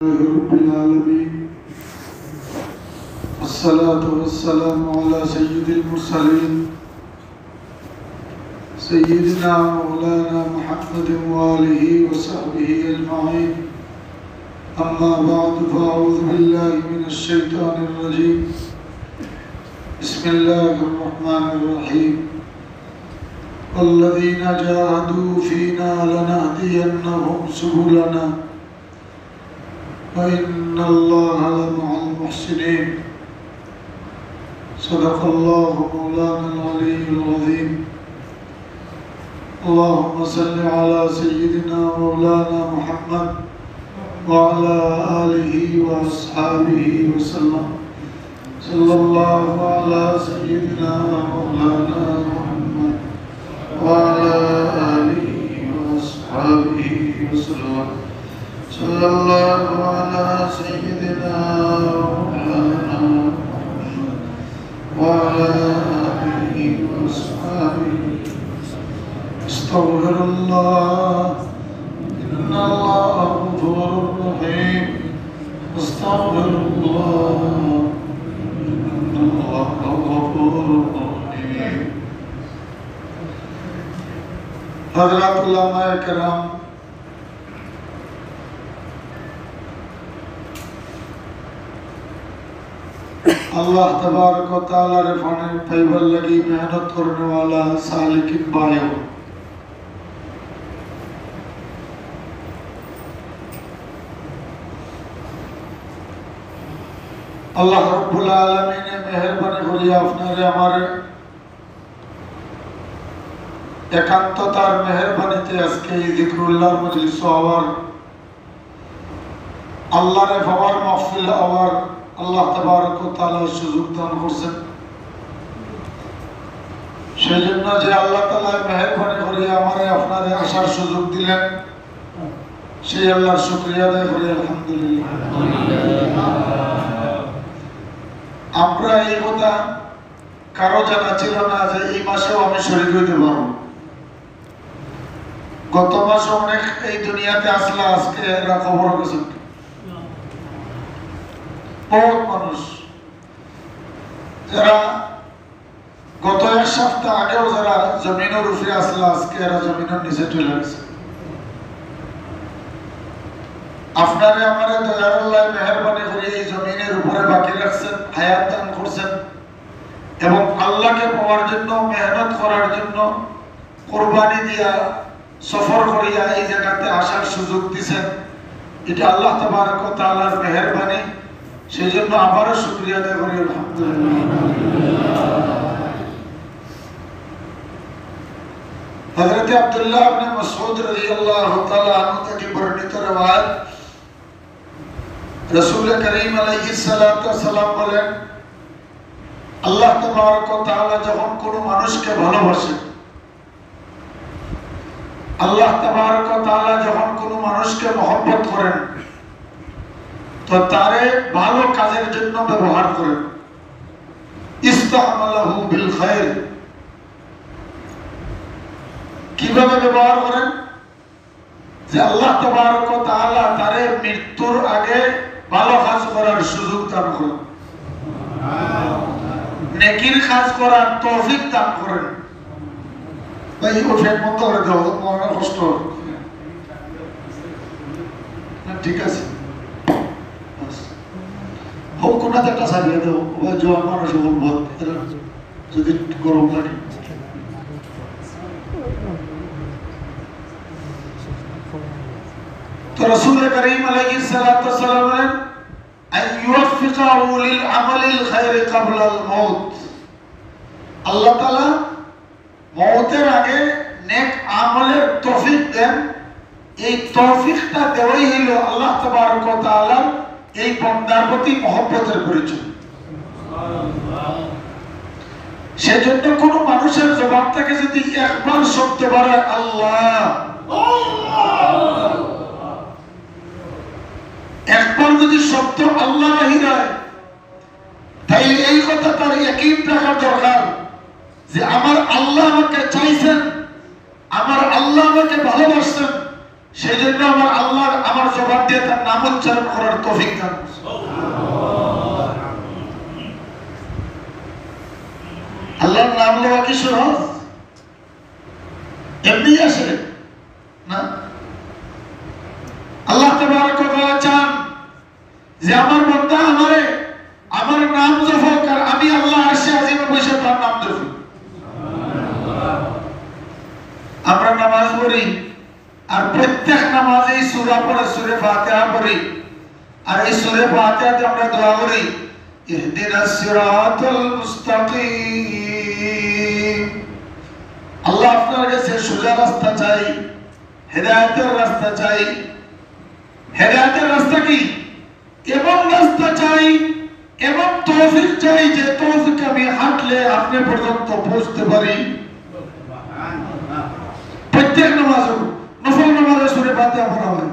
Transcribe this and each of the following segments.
رب العالمين والصلاة والسلام على سيد المرسلين سيدنا مولانا محمد وآله وصحبه أجمعين أما بعد فأعوذ بالله من الشيطان الرجيم بسم الله الرحمن الرحيم والذين جاهدوا فينا لنهدينهم سبلنا وإن الله لمع المحسنين صدق الله مولانا العلي العظيم اللهم صل على سيدنا مولانا محمد وعلى آله وأصحابه وسلم صلى الله على سيدنا مولانا محمد وعلى آله وأصحابه وسلم صلى الله على سيدنا مولانا محمد وعلى آله وأصحابه استغفر الله إن الله غفور رحيم استغفر الله إن الله غفور رحيم حضرات علماء کرام अल्लाह तबारक व तआला रे फाने पैबल लगी मेहनत करने वाला सालिकिन भाइयों अल्लाह रब्बुल आलमीन ने मेहरबानी करी आपनारे हमारे एकांततार मेहरबानीते आजके जिक्रुल्लाहर मजलिस हওয়ার আল্লাহ রে পাওয়ার মাহফিল হওয়ার আল্লাহ তাবারক ও তাআলা সুযোগ দান করেছেন সেজন্য যে আল্লাহ তাআলা মেহেরবানি করে আমারে আপনারে আসার সুযোগ দিলেন সেই আল্লাহর শুকরিয়া আদায় করি আলহামদুলিল্লাহ আমরা এই কথা কারো জানা ছিল না যে এই মাসেও আমি শরীক হইতে পারবো গত মাসে অনেক এই দুনিয়াতে আসলা আজকে এরা খবর গেছে बहुत মানুষ যারা গত এক সপ্তাহ আগেও যারা জমিনের উপরে আসলা আজকে এরা জমিনের নিচে চলে গেছে আপনারে আমারে দয়ার আল্লাহ মেহেরবানি করে এই জমিনের উপরে বাকি রাখছেন হায়াত দান করছেন এবং আল্লাহকে পাওয়ার জন্য মেহনত করার জন্য কুরবানি দিয়া সফর করিয়া এই জায়গাতে আসার সুযোগ দিবেন এটা আল্লাহ তাবারক ও তাআলার মেহেরবানি সেজন্য আবারও শুকরিয়া আদায় করি আলহামদুলিল্লাহ হযরত আব্দুল্লাহ ইবনে মাসউদ রাদিয়াল্লাহু তাআলা আনহু থেকে বর্ণিত রওয়ায়াত রাসূল করিম আলাইহিস সালাতু ওয়াস সালাম বলেন আল্লাহ তাবারক ও তাআলা যখন কোনো মানুষকে ভালোবাসেন আল্লাহ তাবারক ও তাআলা যখন কোনো মানুষকে মহব্বত করেন তো তারে ভালো কাজের জন্য ব্যবহার করেন ইস্তামালাহু বিল খায়র কিভাবে ব্যবহার করেন যে আল্লাহ তাবারক ও তাআলা তারে মৃত্যুর আগে ভালো কাজ করার সুযোগ দান করেন নেকির কাজ করার তৌফিক দান করেন ভাই ও ফেক মত করে দাও মনে কষ্ট ঠিক আছে হোক কোনা একটা সারিয়ে দাও ওই জওয়ান মানুষ বহুত যদি গরম লাগে তো রাসূল করিম আলাইহিস সালাতু ওয়াস সালাম বলেন আন ইউফিকাহু লিল আমালিল খায়র ক্বাবলা আল মাউত আল্লাহ তাআলা মওতের আগে নেক আমলের তৌফিক দেন এই তৌফিকটা দেওয়াই হলো আল্লাহ তাবারক ও তাআলার এই বান্দার প্রতি মহব্বতের পরিচয় সেজন্য কোন মানুষের জবান থেকে যদি একবার শব্দ বাড়ে আল্লাহ একবার যদি শব্দ আল্লাহ বাহির হয় তাহলে এই কথা তার ইয়াকিন থাকা দরকার যে আমার আল্লাহ আমাকে চাইছেন, আমার আল্লাহ আমাকে ভালোবাসেন, সেই জন্য আমার আল্লাহ আমার জবান দিয়ে তার নাম উচ্চারণ করার তৌফিক দান করুন। আল্লাহর নাম লওয়া কি সহজ? এমনি আসে না। আল্লাহ তাবারক ওয়া তাআলা চান যে আমার বান্দা আমার নাম জপক, আর আমি আল্লাহ আরশে আজিমে বসে তার নাম জপি। আমরা নামাজ পড়ি আর প্রত্যেক নামাজেই সূরা পড়ে, সূরা ফাতিহা পড়ি, আর এই সূরা ফাতিহাতে আমরা দোয়া করি ইহদিনাস সিরাতাল মুস্তাকিম। আল্লাহ আপনার কাছে সোজা রাস্তা চাই, হেদায়েতের রাস্তা চাই। হেদায়েতের রাস্তা কি? এমন রাস্তা চাই, এমন তৌফিক চাই যে তৌফিক আমি হাঁটলে আপনি পর্যন্ত পৌঁছতে পারি। প্রত্যেক নামাজ নফল নামাজে সূরা ফাতিহা পড়া হয়,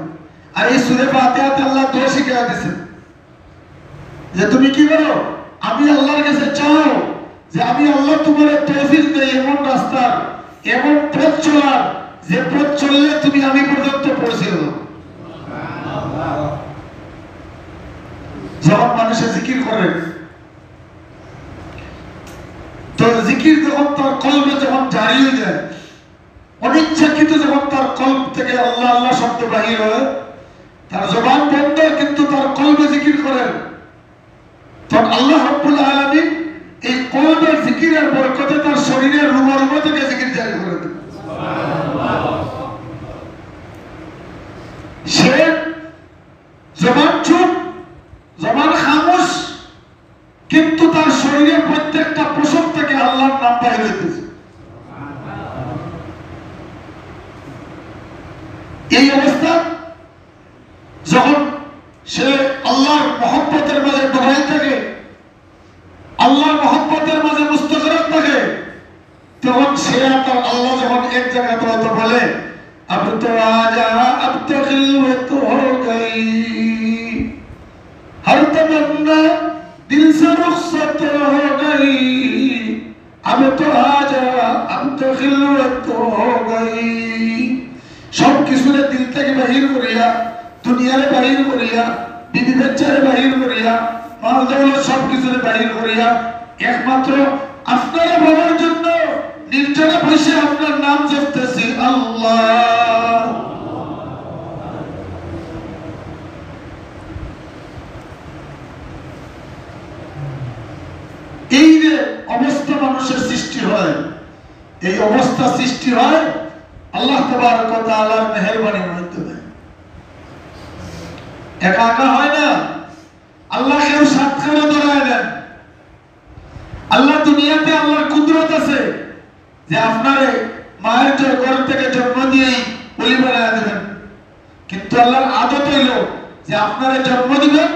আর এই সূরা ফাতিহাতে আল্লাহ দোয়া শিখিয়ে দিয়েছেন যে তুমি কি করো, আমি আল্লাহর কাছে চাও যে আমি আল্লাহ তোমার তৌফিক দেই এমন রাস্তা, এমন পথ চলার যে পথ চললে তুমি আমি পর্যন্ত পৌঁছে যাবো। যখন মানুষে জিকির করে, তো জিকির যখন তার কলবে যখন জারি হয়ে যায়, অনিচ্ছাকৃত যখন তার কলব থেকে আল্লাহ আল্লাহ শব্দ বাহির হয়, তার জবান বন্ধ কিন্তু তার কলবে জিকির করেন, তখন আল্লাহ রাব্বুল আলামিন এই কলবের জিকিরের বরকতে তার শরীরের রুমা থেকে জিকির জারি করে দেন। সে জবান চুপ, জবান খামোশ, কিন্তু তার শরীরের প্রত্যেকটা পোশাক থেকে আল্লাহর নাম বাইরে হইতেছে। এই অবস্থা যখন সে আল্লাহর মহব্বতের মাঝে ডুবাই থাকে, আল্লাহর মহব্বতের মাঝে মুস্তাগরাক থাকে, তখন সে তার আল্লাহ যখন এক জায়গায় তো বলে अब तो आजा अब तो खिलवत हो गई, हर तमन्ना दिल से रुखसत हो गई, अब तो आजा अब तो खिलवत हो गई। सब किसुरे दिल থেকে বাহির করিয়া, দুনিয়ারে বাহির করিয়া, বিবি বাচ্চারে বাহির করিয়া, মাল দৌলত সব কিছুরে বাহির করিয়া একমাত্র আপনারা বাবার জন্য নির্জনে বসে আপনার নাম জপতেছি আল্লাহ। এই যে অবস্থা মানুষের সৃষ্টি হয়, এই অবস্থা সৃষ্টি হয় আল্লাহ তাবারক ওয়া তাআলার মেহেরবানির মাধ্যমে। একা একা হয় না, আল্লাহ কেউ সাত করে ধরায় দেন। আল্লাহ দুনিয়াতে আল্লাহর কুদরত আছে যে আপনারে মায়ের ঘর থেকে জন্ম দিয়েই বলি বানায় দেবেন, কিন্তু আল্লাহর আদত হইল যে আপনারে জন্ম দিবেন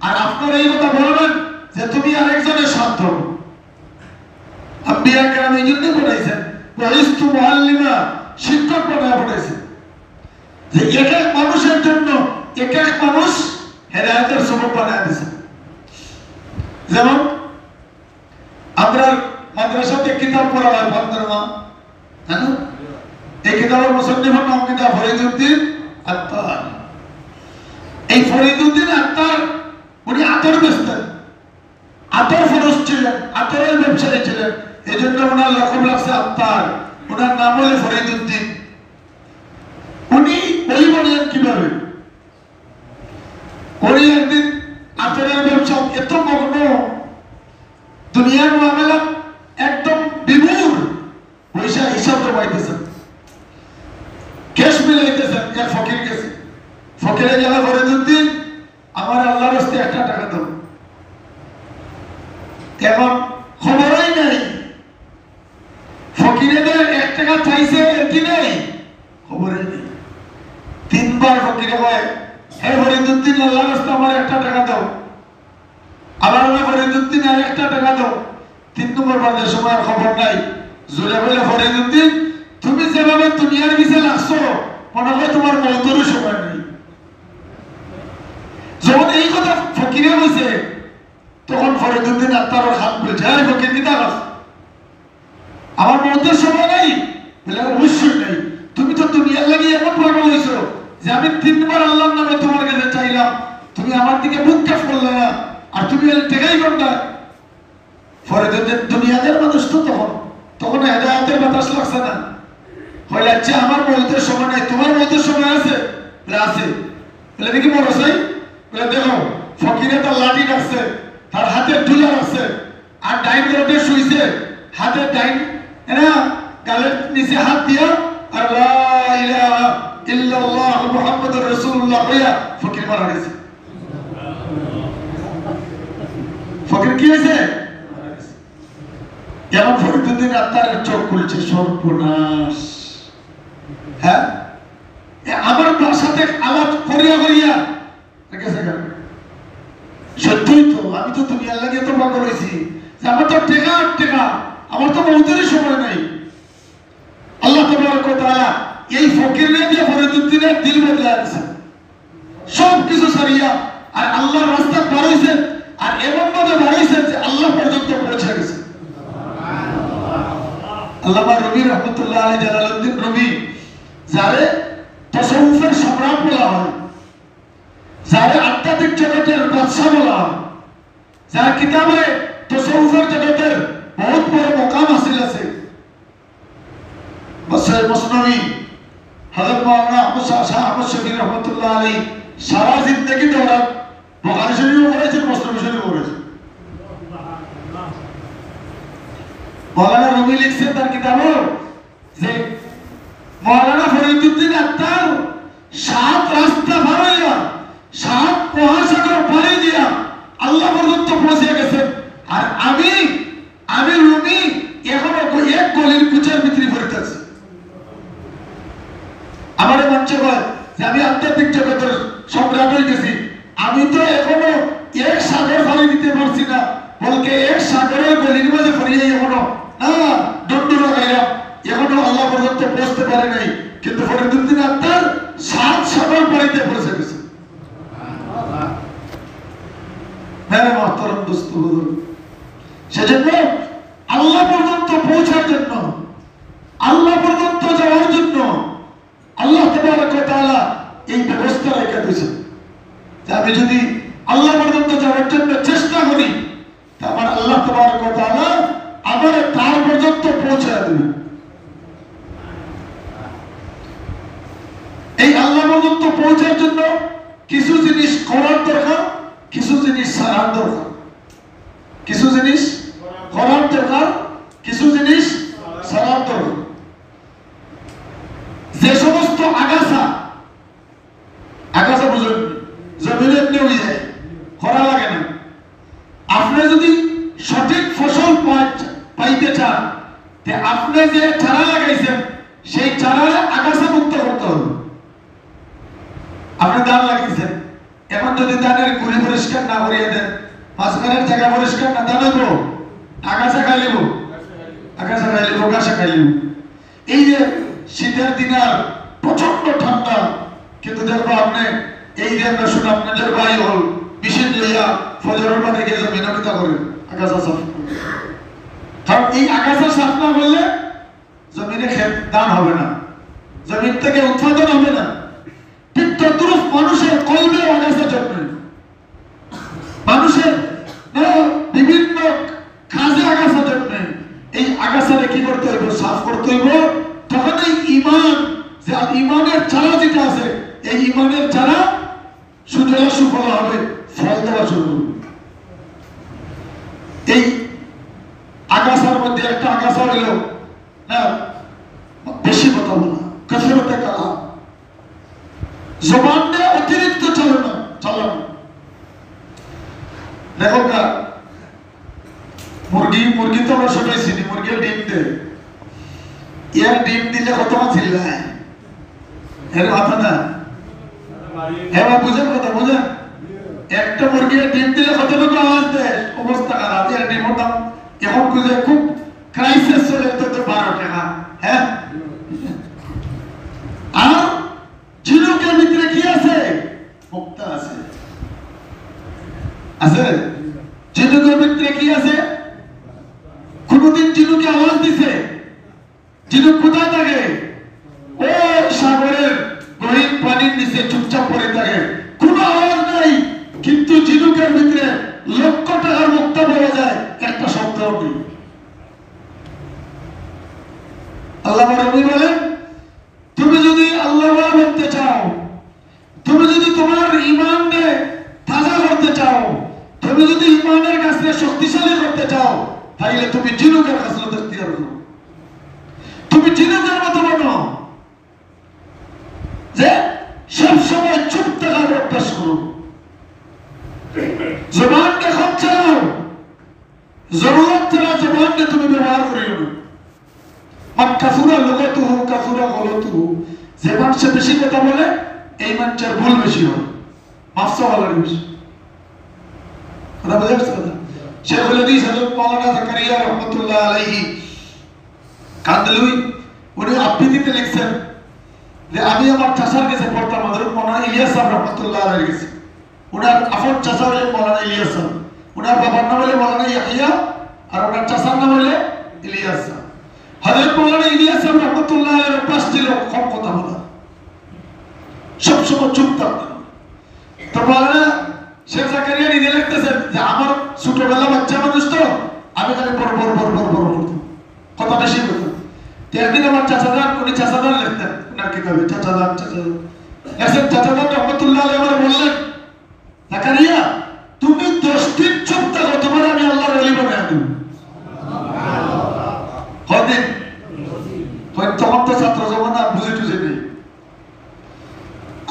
আর আপনার এই কথা বলবেন যে তুমি আরেকজনের সন্তান। আম্বিয়া কেরাম এই জন্য পড়াইছেন ওয়াইস্তু মুআল্লিমা, শিক্ষক বানায় পড়াইছেন যে এক এক মানুষের জন্য এক এক মানুষ হেদায়েতের সবব বানায় দিয়েছেন। যেমন আমরা মাদ্রাসাতে কিতাব পড়া হয় বন্দরমা, জানো এই কিতাবের মুসন্নিফের নাম কিতাব ফরিদউদ্দিন আত্তার। এই ফরিদউদ্দিন আত্তার উনি আতর বেচতেন, আতর ফরজ ছিলেন, আতরের ব্যবসায়ী ছিলেন, এই জন্য ওনার লকব লাগছে আত্তার, ওনার নাম হলো ফরিদউদ্দিন। উনি বলি বলেন কিভাবে, উনি একদিন আতরের ব্যবসা এত মগ্ন, দুনিয়ার মামলা একদম বিমূঢ়, পয়সা হিসাব জমাইতেছেন, ক্যাশ মিলাইতেছেন এক ফকির কাছে। ফকিরে গেল ফরিদউদ্দিন আমার আল্লাহর রাস্তায় 1 টাকা দাও। এখন খবরই নাই ফকিরে 1 টাকা চাইছে কি নেই, খবরই নেই। 3 বার ফকিরে কয় হে ফরিদউদ্দিন আল্লাহর রাস্তায় আমার 1 টাকা দাও। আবার ফরিদউদ্দিন আর 1 টাকা দাও। 3 নম্বর বারের সময় খবর নাই। জোরে বলে ফরিদউদ্দিন তুমি যেভাবে দুনিয়ার পিছে লাগছো মনে হয় তোমার মৌতেরও সময় নেই। যখন এই কথা ফকিরে বলছে তখন ফরিদউদ্দিন আত্মার হাত বলছে হ্যাঁ ফকির কিতা কাজ, আমার মৌতের সময় নাই? বলে অবশ্যই নাই, তুমি তো দুনিয়ার লাগি এমন পাগল হয়েছো যে আমি 3 বার আল্লাহর নামে তোমার কাছে চাইলাম, তুমি আমার দিকে মুখটা করলে না, আর তুমি টেকাই করলে। পরে দুনিয়াদের মানুষ তো তখন হেদায়েতের বাতাস লাগছে না, হইলে আচ্ছা আমার মৌতের সময় নাই, তোমার মৌতের সময় আছে? বলে আছে। বলে দেখি মরস নাই? বলে দেখো ফকিরে তার লাঠি রাখছে, তার হাতে ডুলার আছে, আর ডাইন রোডে শুইছে, হাতে ডাইন গালের নিচে হাত দিয়া আর লা ইলাহা ইল্লাল্লাহ মুহাম্মাদুর রাসূলুল্লাহ কইয়া ফকির মারা গেছে। ফকির কি হয়েছে? যেমন ফরিদুদ্দিন আত্মারের চোখ খুলছে, সর্বনাশ। হ্যাঁ, আমার সাথে আলাপ করিয়া করিয়া সত্যই তো আমি তো দুনিয়ার লাগে তো পাগল হয়েছি যে আমার তো টেকা, আমার তো মৌতেরই সময় নাই। আল্লাহ তাবারক ওয়া তাআলা এই ফকিরের দিয়ে ফরিদুদ্দিনের দিল বদলে দিয়েছে, সব কিছু ছাড়িয়া আর আল্লাহর রাস্তায় বার হইছে, আর এমন ভাবে বার হইছে যে আল্লাহ পর্যন্ত পৌঁছে গেছে। আল্লামা রুমি রহমতুল্লাহ আলাইহি, জালালউদ্দিন রুমি, যারে তাসাউফের সম্রাট বলা হয়, যারে আধ্যাত্মিক জগতের বাদশা বলা হয়, যার কিতাবে তাসাউফের জগতের বহুত বড় মকাম হাসিল আছে, মসনবী হযরত মাওলানা আহমদ শাহ আহমদ শফি রহমতুল্লাহ আলাইহি সারা জিন্দেগি দৌড়ান, বুখারী শরীফও পড়েছেন, মুসলিম শরীফও পড়েছেন। মাওলানা রুমি লিখছেন তার কিতাবে যে মাওলানা ফরিদুদ্দিন আত্মার 7 রাস্তা পার হইয়া 7 মহাসাগর পাড়ি দিয়া আল্লাহ পর্যন্ত পৌঁছে গেছেন, আর আমি রুমি এখনো এক গলির কুচার ভিতরে পড়ে আছি। আমার মঞ্চে কয় যে আমি আধ্যাত্মিক জগতের সম্রাট হয়ে গেছি, আমি তো এখনো এক সাগর পাড়ি দিতে পারছি না, বলকে এক সাগরের গলির মাঝে পড়িয়ে এখনো ডন্ডুরা গাইলাম, এখনো আল্লাহ পর্যন্ত পৌঁছতে পারে নাই, কিন্তু ফরিদুদ্দিন আত্মার 7 সাগর পাড়িতে পৌঁছে গেছে। মেরে মহতরম দোস্ত, সেজন্য আল্লাহ পর্যন্ত পৌঁছার জন্য, আল্লাহ পর্যন্ত যাওয়ার জন্য আল্লাহ তাবারক ওয়া তাআলা এই ব্যবস্থা রেখে দিয়েছেন যে আমি যদি আল্লাহ পর্যন্ত যাওয়ার জন্য চেষ্টা করি, তারপর আল্লাহ তাবারক ওয়া তাআলা আমার তার পর্যন্ত পৌঁছে দেবেন। এই আল্লাহ পর্যন্ত পৌঁছার জন্য কিছু জিনিস করার দরকার, কিছু জিনিস ছাড়ার দরকার, কিছু জিনিস করার দরকার, কিছু জিনিস ছাড়ার দরকার। যে সমস্ত আগাছা বুঝুন জমিনে এমনি হয়ে যায়, করা লাগে না। আপনি যদি সঠিক ফসল পাইতে চান, আপনি যে চারা লাগাইছেন সেই চারা আগাছা মুক্ত করতে হবে। আপনি ধান লাগিয়েছেন, এখন যদি ধানের গুড়ি পরিষ্কার না করিয়ে দেন, মাঝখানের জায়গা পরিষ্কার না, ধান হইব আগাছা খাইলিব, গাছা খাইলিব। এই যে শীতের দিন আর প্রচন্ড ঠান্ডা, কিন্তু দেখবো আপনি এই যে আমরা শুনে আপনাদের ভাই হল মেশিন লইয়া ফজরের বাদে গিয়ে জমিনবিতা করেন আগাছা সাফ, কারণ এই আগাছা সাফ না করলে জমিনে দান হবে না, জমিন থেকে উৎপাদন হবে না। ঠিক তদ্রুপ মানুষের কলবের আগাছা জন্মে, মানুষের বিভিন্ন কাজে আগাছা জন্মে। এই আগাছারে কি করতে হইব? সাফ করতে হইব। তখন এই ঈমান, যে ঈমানের চারা যেটা আছে, এই ঈমানের চারা সুজলা সুফল হবে, ফল দেওয়া শুরু করবে। এই আগাছার মধ্যে একটা আগাছা হইল না বেশি কথা বলা, কাসরতে কালাম, জবান দিয়ে অতিরিক্ত চালানো। দেখো না, মুরগি তো আমরা সবাই চিনি, মুরগির ডিম দেয়, এর ডিম দিলে কত চিল্লায়, এর কথা না, এবার বুঝেন কথা, বুঝেন? একটা মুরগির ডিম দিলে কতটুকু আওয়াজ দেয়, অবস্থা খারাপ। এর ডিমের দাম এখন বুঝে খুব ক্রাইসিস চলে, তো 12 টাকা। হ্যাঁ, আর ঝিনুকের ভিতরে কি আছে? মুক্তা আছে, আছে। ঝিনুকের ভিতরে কি আছে? কোনদিন ঝিনুকে আওয়াজ দিছে? ঝিনুক কোথায় থাকে? ও সাগরের গহীন পানির নিচে চুপচাপ পড়ে থাকে, কোনো আওয়াজ নাই, কিন্তু ঝিনুকের ভিতরে লক্ষ টাকার মুক্তা পাওয়া যায়, একটা শব্দও নেই। আল্লাহ নবী বলেন, তুমি যদি আল্লাহ বলতে চাও, তুমি যদি তোমার ঈমানকে তাজা করতে চাও, তুমি যদি ঈমানের কাছে শক্তিশালী করতে চাও, তাহলে তুমি ঝিনুকের খাসলত ইখতিয়ার করো। তুমি ঝিনুকের মতো বনো যে সব সময় চুপ থাকার অভ্যাস করো, জবানকে কম চালাও, জরুরত ছাড়া জবানকে তুমি ব্যবহার করিও না। মান কাসুরা লুগাতুহু কাসুরা গলতুহু, যে মানুষ বেশি কথা বলে এই মানুষের ভুল বেশি হয়, মাফ চাওয়ার বেশি। কথা বুঝে আসছে কথা? শেখুল হাদিস হযরত মাওলানা জাকারিয়া রাহমাতুল্লাহ আলাইহি কান্দলুই উনি আবৃত্তিতে লিখছেন যে আমি আমার চাচার কাছে পড়তাম, হযরত মাওলানা ইলিয়াস সাহেব রাহমাতুল্লাহ আলাইহি কাছে। উনার আপন চাচা হলেন মাওলানা ইলিয়াস সাহেব, উনার বাবার নাম হলো মাওলানা ইয়াহিয়া, আর ওনার চাচার নাম হলো ইলিয়াস সাহেব। হযরত মাওলানা ইলিয়াস সাহেব রাহমাতুল্লাহ আলাইহির অভ্যাস ছিল কম কথা বলা, সবসময় চুপ থাকতেন। তো মাওলানা শেখ জাকারিয়া নিজে লিখতেছেন যে আমার ছোটবেলা বাচ্চা মানুষ তো, আমি খালি বড় বড় বড় বড় বড় করতাম, কথা বেশি বলতাম। একদিন আমার চাচাদার, উনি চাচাদার লিখতেন ওনার কিতাবে, চাচাদার চাচাদার রহমতুল্লাহ আলাইহি আমার বললেন, জাকারিয়া তুমি 10 দিন চুপ থাকো, তোমার আমি আল্লাহর ওলি বানায় দেব। কদিন? তখন তো ছাত্র জমানা, বুঝে টুঝে নেই।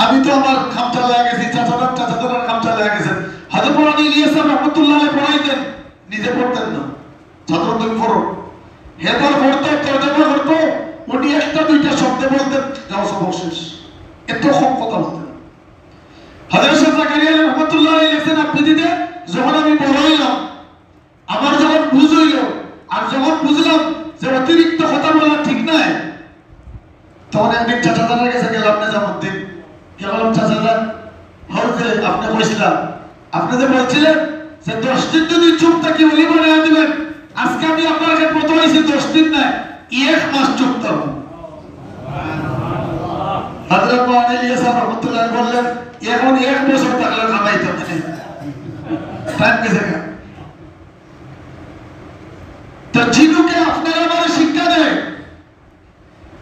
আমি তো আমার খামচা লেগে গেছি, চাচাদার খামচা লেগে গেছেন। হযরত মাওলানা ইলিয়াস সাহেব রাহমাতুল্লাহ আলাইহি পড়াইতেন, নিজে পড়তেন না, ছাত্র তুমি পড়ো। হেতার পড়তো, তর্জমা করতো, উনি একটা দুইটা শব্দ বলতেন, যাও সবক শেষ, এত কম কথা বলতেন। হযরত শেখ জাকারিয়া রাহমাতুল্লাহ আলাইহি লিখছেন আবৃত্তিতে, যখন আমি বড় হইলাম, আমার যখন বুঝ হইল, আর যখন বুঝলাম যে অতিরিক্ত কথা বলা ঠিক নয়, তখন একদিন চাচাদারের কাছে গেলাম নিজামুদ্দিন। বললাম, চাচাদার হচ্ছে আপনি বলছিলাম, আপনি যে বলছিলেন যে 10 দিন যদি চুপ থাকি ওলি বানিয়ে দিবেন, আজকে আমি আপনার কাছে প্রথম হয়েছি 10 দিন নয়, 1 মাস চুপ থাকবো। হযরত মাওলানা ইলিয়াস সাহেব রাহমাতুল্লাহ বললেন, এখন 1 বছর থাকলে কামাইতে হবে, টাইম গেছে। তো ঝিনুকে আপনারা আমার শিক্ষা দেয়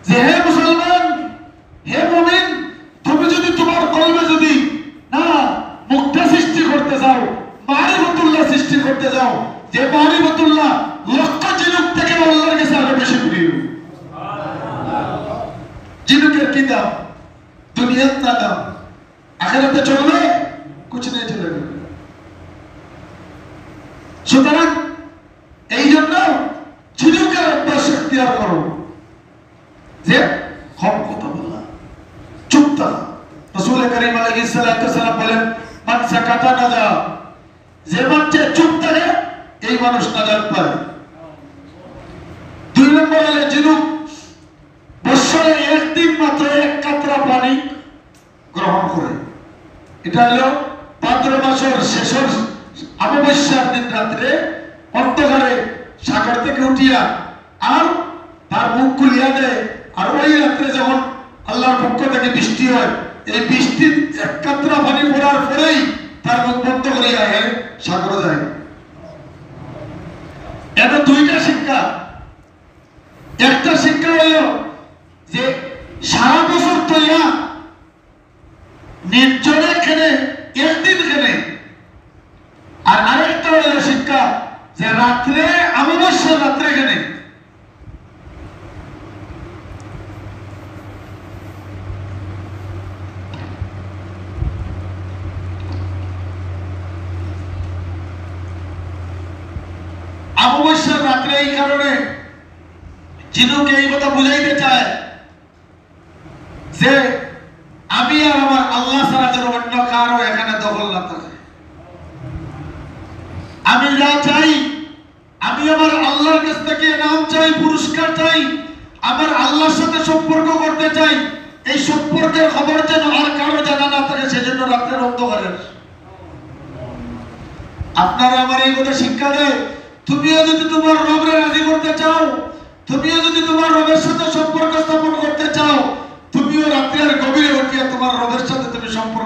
যে হে মুসলমান, হে মুমিন, তুমি যদি তোমার কলবে যদি না মুক্তা সৃষ্টি করতে যাও, মারিফাতুল্লাহ সৃষ্টি করতে যাও, যে মারিফাতুল্লাহ লক্ষ ঝিনুক থেকে আল্লাহর কাছে আরো বেশি প্রিয়। ঝিনুকের কি দাম? দুনিয়ার না দাম, আখিরাতে চলবে কুছ নেই চলবে। সুতরাং এই জন্য ঝিনুকের অভ্যাস ইখতিয়ার করো, যে কম কথা বলা, চুপ থাকা। রাসূল করিম আলাইহিস সালাতু ওয়াসালাম বলেন, মান সাকাতা নাজা, যে মানুষ চুপ থাকে এই মানুষ নাজাত পায়। 2 নম্বর হলো ঝিনুক বছরে 1 দিন মাত্র 1 কাতরা পানি গ্রহণ করে। এটা হলো ভাদ্র মাসের শেষের অমাবস্যার দিন রাত্রে অন্ধকারে সাগর থেকে উঠিয়া আর তার মুখ খুলিয়া দেয়, আর ওই রাত্রে যখন আল্লাহর পক্ষ থেকে বৃষ্টি হয়, এই বৃষ্টির 1 কাতরা পানি পড়ার পরেই তার মুখ বন্ধ করিয়া সাগরে যায়। এটা 2টা শিক্ষা। একটা শিক্ষা হলো যে সারা বছর তৈয়া নির্জনে খেলে 1 দিন খেলে, আর আরেকটা হলো শিক্ষা যে রাত্রে অমাবস্যার রাত্রে খেলে। অমাবস্যার রাত্রে এই কারণে ঝিনুকে এই কথা বুঝাইতে চায় যে আমি আর আমার আল্লাহ ছাড়া যেন অন্য কারো এখানে দখল না থাকে। আমি যা চাই, আমি আমার আল্লাহর কাছ থেকে নাম চাই, পুরস্কার চাই, আমার আল্লাহর সাথে সম্পর্ক করতে চাই, এই সম্পর্কের খবর যেন আর কারো জানা না থাকে, সেজন্য রাত্রের অন্ধকারে আপনারা আমার এই কথা শিক্ষা দেয়। তুমিও যদি তোমার রবকে রাজি করতে চাও, তুমিও যদি তোমার রবের সাথে সম্পর্ক স্থাপন করতে চাও, তুমিও রাত্রের গভীরে উঠিয়া তোমার রবের সাথে তুমি সম্পর্ক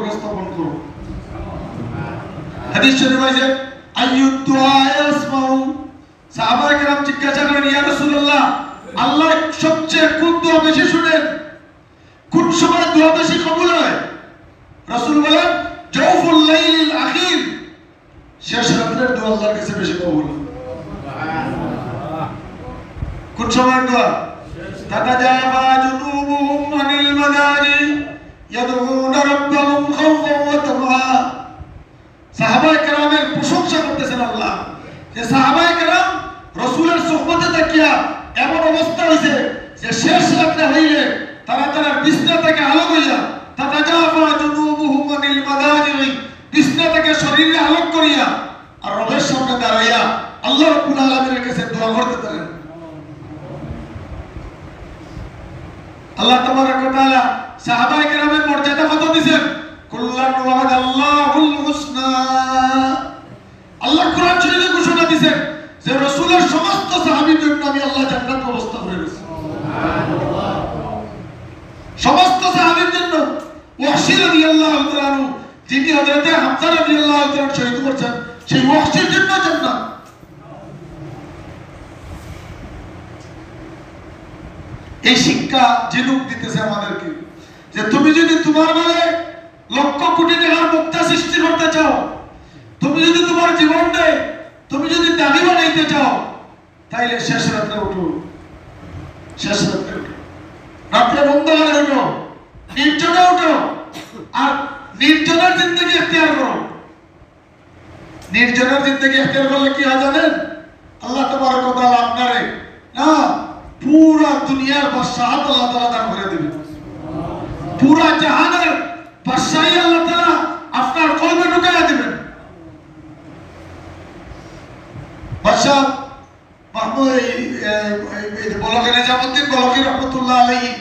হাদিস শরীফ আছে আইয়ুদ দুআ ইয়াসমাউ সাহাবায়ে কেরাম জিজ্ঞাসা করেন ইয়া রাসূলুল্লাহ আল্লাহ সবচেয়ে কোন দোয়া বেশি শুনেন কোন সময় দোয়া বেশি কবুল হয় রাসূল বলেন জাওফুল লাইলিল আখির শেষ রাতের দোয়া আল্লাহর কাছে বেশি কবুল সুবহানাল্লাহ কোন সময় দোয়া তাতাজাফা জুনুবুহুম আনিল মাদাজি ইয়াদউনা রাব্বাহুম খাওফান ওয়া তামআ সাহাবায়ে কেরামের প্রশংসা করতেছেন আল্লাহ যে সাহাবায়ে কেরাম রাসূলের সুহবতে তাকিয়া এমন অবস্থা হইছে যে শেষ রাতে হইলে তারা বিছনা থেকে আলোক হইয়া তাতাজাফা জুনুবুহুম আনিল মাদাজি বিছনা থেকে শরীরে আলোক করিয়া আর রবের সামনে দাঁড়াইয়া আল্লাহ রাব্বুল আলামিনের কাছে দোয়া করতে থাকেন আল্লাহ তাবারক ওয়া তাআলা সাহাবায়ে কেরামের মর্যাদা কত দিবেন কুল্লান ওয়াদাল্লাহুল হুসনা আল্লাহ কোরআন শরীফে ঘোষণা দিবেন যে রাসূলের সমস্ত সাহাবীদের জন্য আমি আল্লাহ জান্নাত ব্যবস্থা করে রেখেছি সুবহানাল্লাহ সমস্ত সাহাবীদের জন্য ওয়াহশী রাদিয়াল্লাহু তাআলা আনহু যিনি হযরতে হামজা রাদিয়াল্লাহু তাআলা শহীদ করেছেন সেই ওয়াহশীর জন্য জান্নাত এই শিক্ষা জিনুক দিতেছে আমাদেরকে যে তুমি যদি তোমার মানে লক্ষ কোটি টাকার মুক্তা সৃষ্টি করতে চাও তুমি যদি তোমার জীবনে তুমি যদি দাবি বানাইতে চাও তাইলে শেষ রাতে উঠো শেষ রাতে উঠো রাতে বন্ধ করে উঠো নির্জনে উঠো আর নির্জনের জিন্দেগি ইখতিয়ার করো নির্জনের জিন্দেগি ইখতিয়ার করলে কি হয় জানেন আল্লাহ তাবারক ওয়া তাআলা আপনারে না পুরা দুনিয়ার বাদশাহত আল্লাহ তাআলা দান করে দিবেন পুরা জাহানের বাদশাহী আল্লাহ তাআলা আপনার কলবে ঢুকাইয়া দিবেন বাদশাহ মাহমুদ বলকে নিজামউদ্দিন বলকি রহমাতুল্লাহ আলাইহি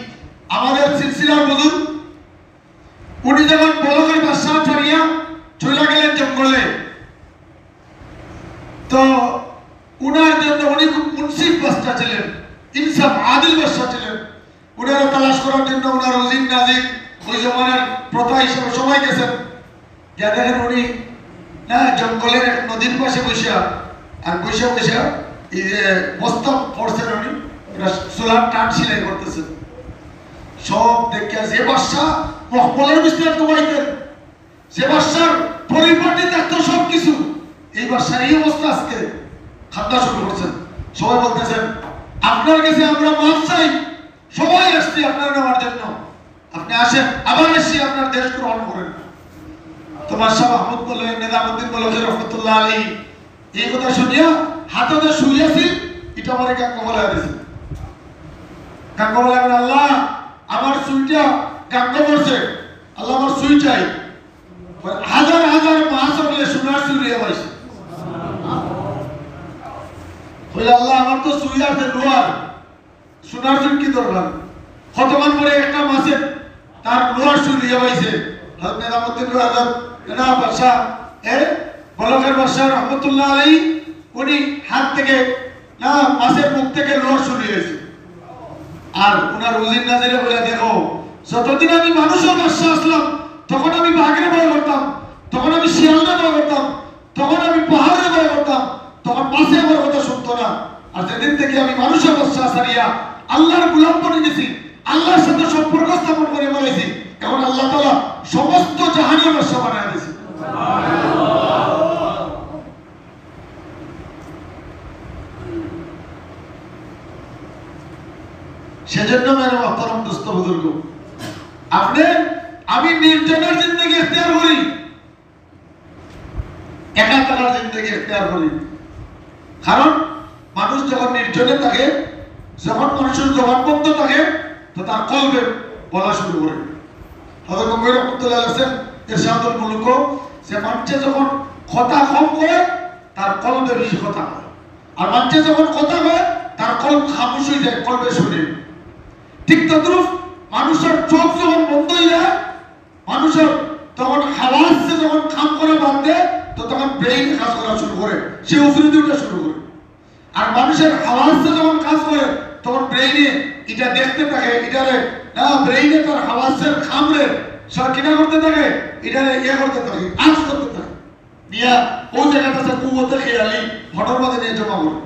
আমাদের সিলসিলার বুজুর্গ উনি যখন বলকের বাদশাহ ছাড়িয়া চলে গেলেন জঙ্গলে তো উনার জন্য উনি খুব মুনসিফ বাদশাহ ছিলেন ইনসাফ আদিল বাদশাহ ছিলেন উনারা তালাশ করার জন্য উনার ওজির নাজির ওই জমানার প্রথা হিসেবে সবাই গেছেন যা দেখেন উনি না জঙ্গলের এক নদীর পাশে বসে আর বসে এই যে বস্তা পড়ছেন উনি সোলার টাট সেলাই করতেছেন সব দেখে যে বাদশাহ মহমলের বিস্তার কমাইতেন যে বাদশার পরিপাটি থাকতো সব কিছু এই বাদশার এই অবস্থা আজকে খাদ্য শুরু করছেন সবাই বলতেছেন আপনার কাছে আমরা মাফ চাই সবাই আসছি আপনার নেওয়ার জন্য আপনি আসেন আবার এসে আপনার দেশ গ্রহণ করেন তো বাদশাহ মাহমুদ বললেন নিজামউদ্দিন বলকে রহমাতুল্লাহ আলাইহি এই কথা শুনিয়া হাতে শুইয়াছি এটা আমার কাঙ্গ বলা দিয়েছে কাঙ্গ বলা আল্লাহ আমার সুইটা কাঙ্গ করছে আল্লাহ আমার সুই চাই হাজার হাজার মাস হলে সোনার চুরিয়ে পাইছে আল্লাহ আমার তো সুই আছে লোহার সোনার চুরি কি দরকার কতক্ষণ পরে একটা মাসে তার লোহার চুরিয়ে পাইছে হযরত নিজামউদ্দিন রাজা না বাদশাহ বলকের বাদশাহ রহমাতুল্লাহ আলাইহি উনি হাত থেকে না মাছের মুখ থেকে লোহার চুরিয়েছে আর উনার ওজির নাজিরে বলে দেখো যতদিন আমি মানুষের বাদশাহ আসলাম তখন আমি বাঘের ভয় করতাম তখন আমি শিয়ালের ভয় করতাম তখন আমি পাহাড়ের ভয় করতাম তখন মাছে আমার কথা শুনতো না আর যেদিন থেকে আমি মানুষের বাদশাহ সারিয়া আল্লাহর গোলাম বনে গেছি আল্লাহর সাথে সম্পর্ক স্থাপন করে বলেছি এখন আল্লাহ তাআলা সমস্ত জাহানের বাদশাহ বানায় দিয়েছে সেজন্য মেরে মোহতারাম দোস্ত বুজুর্গ আপনি আমি নির্জনের জিন্দেগি ইখতিয়ার করি একা থাকার জিন্দেগি ইখতিয়ার করি কারণ মানুষ যখন নির্জনে থাকে যখন মানুষের জবান বন্ধ থাকে তো তার কলবে বলা শুরু করে হযরত গম্ভীর রহমাতুল্লাহ আলাইহি ইরশাদুল মুলুক যে মানুষ যখন কথা কম করে তার কলবে বেশি কথা হয় আর মানুষ যখন কথা হয় তার কলব খামোশ হয়ে যায় কলবে শুনে ঠিক তদ্রুপ মানুষের চোখ যখন বন্ধ হয়ে যায় মানুষের তখন হাওয়াসে যখন কাম করা বাদ দেয় তো তখন ব্রেইন কাজ করা শুরু করে সে উপরে দিতে শুরু করে আর মানুষের হাওয়াসে যখন কাজ করে তখন ব্রেইনে এটা দেখতে থাকে এটারে না ব্রেইনে তার হাওয়াসের খামরে সব কিনা করতে থাকে এটারে ইয়ে করতে থাকে আজ করতে থাকে নিয়া ও জায়গাটা আছে কুওয়াতে খেয়ালি হঠাৎ মাঝে নিয়ে জমা করে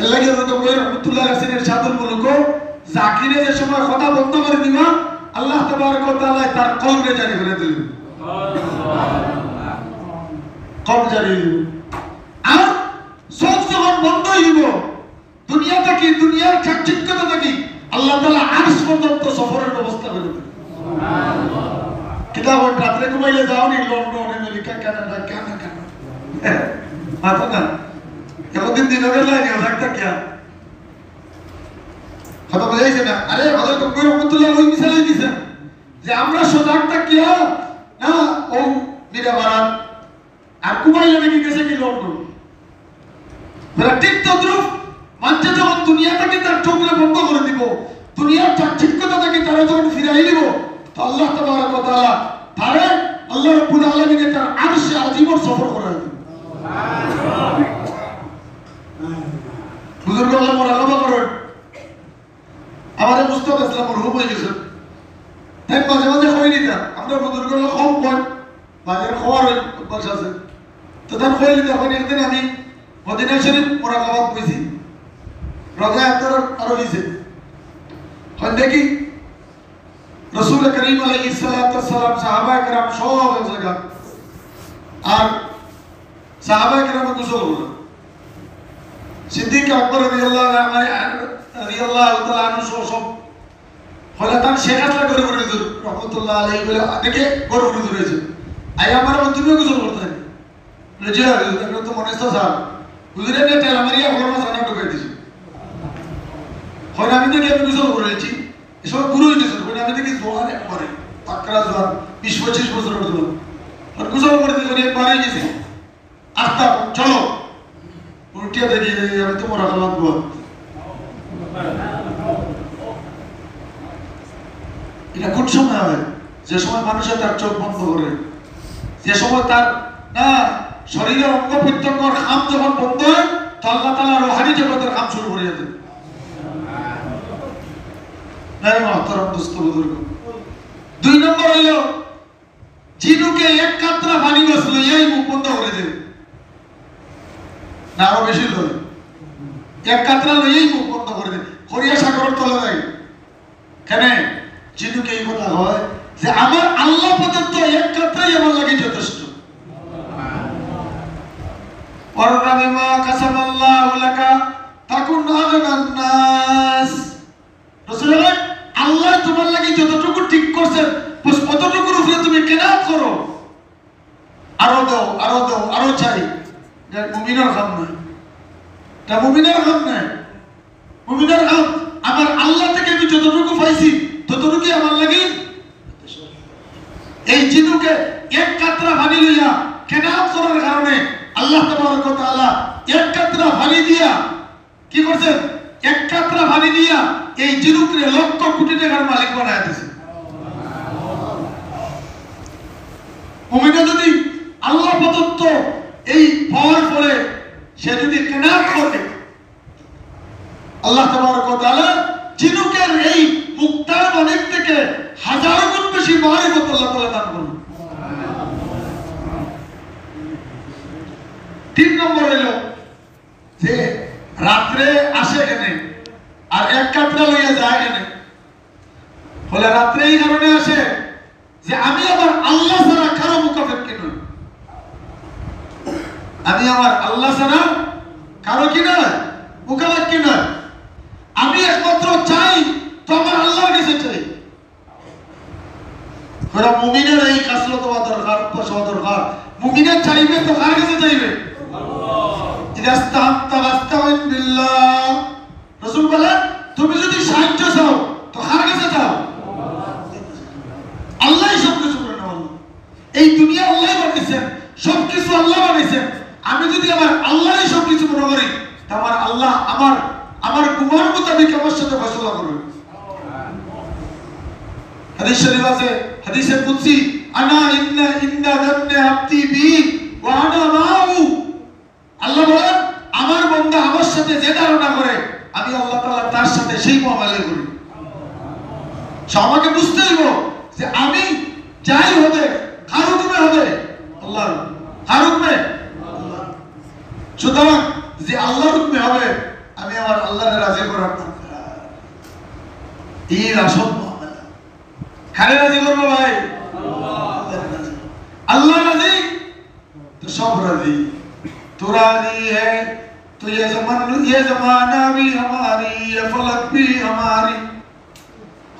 এর লাগে হযরত ওমর রাহমাতুল্লাহ আলাইহি এর সাদুল মুলক জাকিরে যে সময় কথা বন্ধ করে দিবা আল্লাহ তাবারক ওয়া তাআলা তার কলবে জারি করে দিলেন সুবহানাল্লাহ কলব জারি আর সব যখন বন্ধ হইব দুনিয়াটা কি দুনিয়ার চাকচিক্যতা কি আল্লাহ তাআলা আরশ পর্যন্ত সফরের ব্যবস্থা করে দিলেন সুবহানাল্লাহ কিতাব রাত্রে ঘুমাইলে যাও নি লন্ডন আমেরিকা কানাডা কানাডা মাথা না এখন দিন হবে লাগে থাকতা কি কথা বুঝাইছে না আরে হযরত ওমর রাহমাতুল্লাহ ওই মিসালে দিয়েছেন যে আমরা সজাগ থাকি না ও মিরা বারাত আর ঘুমাইলে নাকি গেছে কি লন্ডন ঠিক তদ্রুপ মানুষ যখন দুনিয়াটাকে তার চোখে বন্ধ করে দিব দুনিয়ার চাকচিক্যতাকে তারা যখন ফিরাই দিব তো আল্লাহ তাবারক ওয়া তাআলা তারে আল্লাহ রাব্বুল আলামিন তার আরশে আজিমর সফর করায় দিবেন সুবহানাল্লাহ বুজুর্গ আল্লাহ মুরাকাবা করেন আমাদের মুস্তাফা ইসলাম মরহুম হয়ে গেছেন তাই মাঝে মাঝে কই নিতা আমরা বুজুর্গ আল্লাহ কম কয় বাজার খাওয়ার অভ্যাস আছে তো তার কই নিতা এখন একদিন আমি মদিনা শরীফ মুরাকাবাত কইছি রোজা আরো হইছে হয় দেখি রাসূল করিম আলাইহিস সালাতু ওয়াস সালাম সাহাবায়ে কেরাম সব এক জায়গা আর সাহাবায়ে কেরাম গোসল করলেন সিদ্দিক আকবর রাদিয়াল্লাহু তাআলা আনহু সব হলে তার শেখ আসলা করে করে দিল রাহমাতুল্লাহ আলাইহি বলে দেখে গরু গরু ধরেছে আই আমার তুমি গোসল করতে হবে বলে যে আমরা তো মনে স্যার হুজুরে নে তেল মারিয়া ঘর মাছ রান্না ঢুকাই দিছি হয় আমি দেখি আমি গোসল করেছি এসব গুরু হইতেছে মানে আমি দেখি জোয়ান একবারে পাকড়া জোয়ান 20-25 বছরের জোয়ান আর গোসল করতে করে একবারে গেছে আস্তা চলো উল্টিয়া দেখি আমি তো মুরাকাবাত করব এটা কোন সময় হয় যে সময় মানুষের তার চোখ বন্ধ করে যে সময় তার না শরীরের অঙ্গ প্রত্যঙ্গের কাম যখন বন্ধ হয় তো আল্লাহ তাআলা রূহানি জগতের কাম শুরু করে দেন নাই মহতরম দোস্ত বুজুর্গ দুই নম্বর হলো জিনুকে এক কাতরা পানি বসলো এই মুখ বন্ধ করে দেবে না আরো বেশি লয় এক কাতরা লইই মুখ বন্ধ করে দেবে হরিয়া সাগরের তলে নাই কেন জিনুকে এই কথা হয় যে আমার আল্লাহ পর্যন্ত এক কাতরাই আমার লাগে যথেষ্ট ওয়ারাবিমা কাসামাল্লাহু লাকা তাকুন আগনান নাস রাসূলুল্লাহ আল্লাহ তোমার লাগি যতটুকু ঠিক করছেন বস কতটুকুর উপরে তুমি কেনাত করো আরো দাও আরো চাই এটা মুমিনের কাম নয় এটা মুমিনের কাম নয় মুমিনের কাম আমার আল্লাহ থেকে আমি যতটুকু পাইছি ততটুকুই আমার লাগি এই জিনুকে এক কাতরা পানি লইয়া কেনাত করার কারণে আল্লাহ তাবারক ওয়া তাআলা এক কাতরা পানি দিয়া কি করছেন এক কাতরা পানি দিয়া এই জিনুকে লক্ষ কোটি টাকার মালিক বানায় দিয়েছে মুমিনা যদি আল্লাহ প্রদত্ত এই পাওয়ার ফলে সে যদি কেনাত করে আল্লাহ তাবারক ওয়া তাআলা জিনুকের এই মুক্তার অনেক থেকে হাজার গুণ বেশি মারিফত আল্লাহ তাআলা দান করবেন তিন নম্বর হলো যে রাত্রে আসে কেনে আর এক কাতরা লইয়া যায় কেনে বলে রাত্রে এই কারণে আসে যে আমি আমার আল্লাহ ছাড়া কারো মুখাপেক্ষী নই আমি আমার আল্লাহ ছাড়া কারো কি নয় মুখাপেক্ষী নয় আমি একমাত্র চাই তো আমার আল্লাহর কাছে চাই ওরা মুমিনের এই কাসরত হওয়া দরকার অভ্যাস হওয়া দরকার মুমিনের চাইবে তো কার কাছে চাইবে রাসূল বলেন তুমি যদি সাহায্য চাও তো কার কাছে চাও আল্লাহই সবকিছু করে নেওয়া এই দুনিয়া আল্লাহ বানিয়েছেন সবকিছু আল্লাহ বানিয়েছেন আমি যদি আমার আল্লাহই সবকিছু মনে করি তো আমার আল্লাহ আমার গুমার মোতাবেক আমার সাথে ফয়সালা করবে হাদিস শরীফ আছে হাদিসে কুদসি আনা ইন্না যান্না আবদি বি ওয়া আনা মাহু আল্লাহ বলেন আমার বান্দা আমার সাথে যে ধারণা করে আমি আল্লাহ তাআলা তার সাথে সেই মুআমালা করি আমাকে বুঝতে হইব যে আমি যাই হবে কারো তুমি হবে আল্লাহ আল্লাহর হুকুমে হবে, আমি আমার আল্লাহকে রাজি করার এই আসল মামলা। কারে রাজি করবো ভাই? अल्लाह राजी तो सब राजी, तू राजी है तो ये जमाना भी हमारी, ये फलक भी हमारी।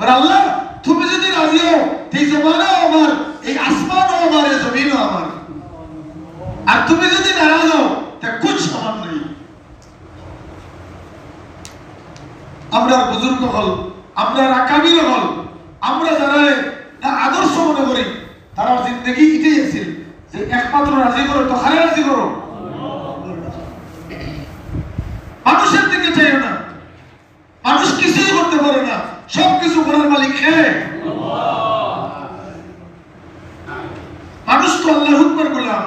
और अल्लाह तुम यदि राजी हो तो ये जमाना हमारा, ये आसमान हमारे, जमीन हमारी। और तुम यदि नाराज हो तो कुछ हमार नहीं। আমরা বুজুর্গ হল, আমরা আকাবির হল, আমরা যারা আদর্শ মনে করি, তারা জিন্দগি এটাই আছে যে একমাত্র রাজি করো তো খালি রাজি করো, মানুষের দিকে চাইও না। মানুষ কিছুই করতে পারে না, সব কিছু করার মালিক কে? মানুষ তো আল্লাহর হুকুমের গোলাম।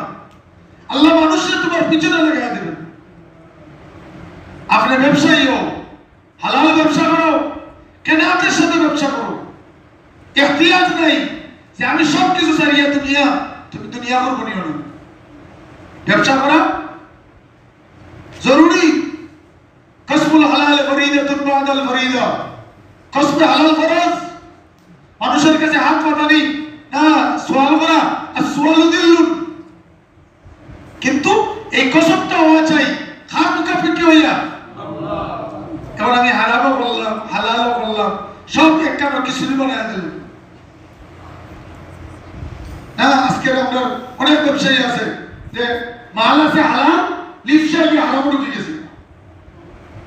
আল্লাহ মানুষের তোমার পিছনে লাগাই দেবেন। আপনি ব্যবসায়ী হো, হালাল ব্যবসা করো, কেনাতের সাথে ব্যবসা করো। ইখতিয়ার নাই যে আমি সব কিছু ছাড়িয়ে তুমি দুনিয়া করবো নিও না। ব্যবসা করা জরুরি। কসবুল হালাল ফরিদাতুন বাদাল ফরিদা, কসবে হালাল ফরজ। মানুষের কাছে হাত পাতানি না, সওয়াল করা, আর সওয়ালু দিল্লুন। কিন্তু এই কসবটা হওয়া চাই খামুখাফি কি হইয়া এবার আমি হারামও করলাম, হালালও করলাম, সব একটা কিছু বানায় দিলাম। আজকে আমরা অনেক ব্যবসায়ী আছে যে মাল আছে হালাল, লিপসা গিয়ে হারাম ঢুকে গেছে।